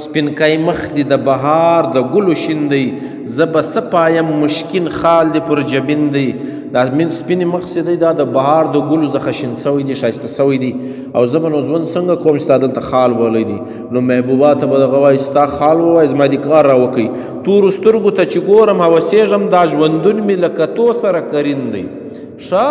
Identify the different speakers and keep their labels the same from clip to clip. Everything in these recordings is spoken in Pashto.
Speaker 1: سپینکۍ مخ دي د بهار د ګلو شین دی زه به څه پایم مشکین خال دې پر جبین دی دا سپینې مخ چې دی دا د بهار د ګلو څخه شین سوی دی ښایسته سوی دی او زه به نو ژوند څنګه کوم چې تا دلته خال ولی دی نو محبوبا ته به دغه وایي ستا خال ووایه زما دې کار راوکوي تورو سترګو ته چې ګورم هوسېږم دا ژوندون مې لکه تو سره کرین دی ښه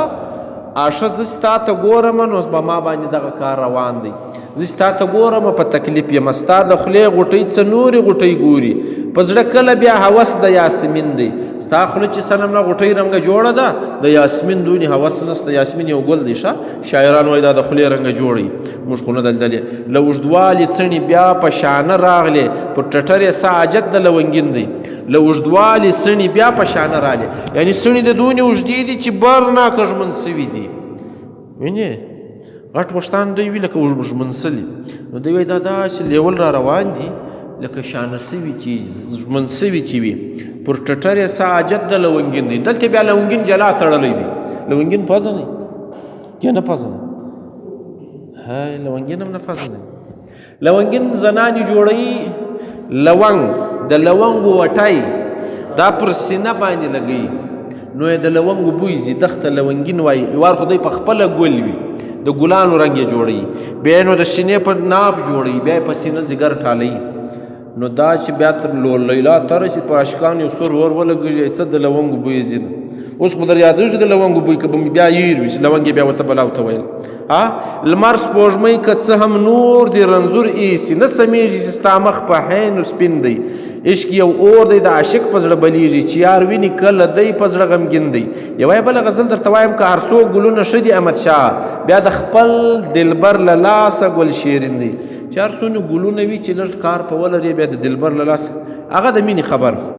Speaker 1: آشه زه ستا ته ګورم نو به ما باندې دغه کار روان دی زه ستا ته ګورم په تکلیف یم ستا د خولې غوټۍ څه نورې غوټۍ ګوري په زړه کله بیا هوس د یاسمین دی ستا خوله چې صنم نه غوټۍ رنګه جوړه ده د یاسمین دونې هوس نسته یاسمین یو ګل دی ښه شاعران وایي دا د خولې رنګه جوړوي موږ خو نه دلدلې له اوږدوالي څڼې بیا په شانه راغلې پر ټټر یې څه حاجت د لونګین دی له اوږدوالي څڼې بیا په شانه راغلې یعنې څڼې د دونې اوږدې دي چې برناکه ژمن سوي دي وینې غټ وښتان دوی وي لکه ژمن سلي نو دوی وایي دا داسې لیول را روان دي لکه شانه سوي چې ژمن سوي چې وي پر ټټر یې څه حاجت د لونګین دی دلته بیا لونګین جلا تړلی دی لونګین پزه نه که نه پزه نه هی لونګین هم نه پزه نه لونګین زنانې جوړوي لونګ د لونګو وټی دا پر سینه باندې لګوي نو یې د لونګو بوی ځي دښته لونګین وایي وار خو دوی په خپله ګل وي د ګلانو رنګ یې جوړوي بیا نو د سینې په ناپ جوړوي بیا یې په سینه ځیګر ټالوي نو دا چې بیا تر لیلا ته رسي په اشکان یو سور ور ولګوي څه د لونګو بوی ځي اوس خو در یادېږي د لونګو بوی که به بیا ییر وي چې لونګ یې بیا ورڅه بلا ورته ویل لمر سپوږمۍ که څه هم نور دی رنځور ایسي نه سمیږي چې ستا مخ په حین سپین دی عشق یو اور دی د عاشق په زړه بلیږي چې یار ویني کله دی په زړه غمګین دی یوه بله غزل درته وایم که هر څو ګلونه ښه دي احمدشاه بیا د خپل دلبر له لاسه ګل شیرین دی چې هر څونه ګلونه وي چې لږ کار په ولري بیا د دلبر له لاسه هغه د مینې خبر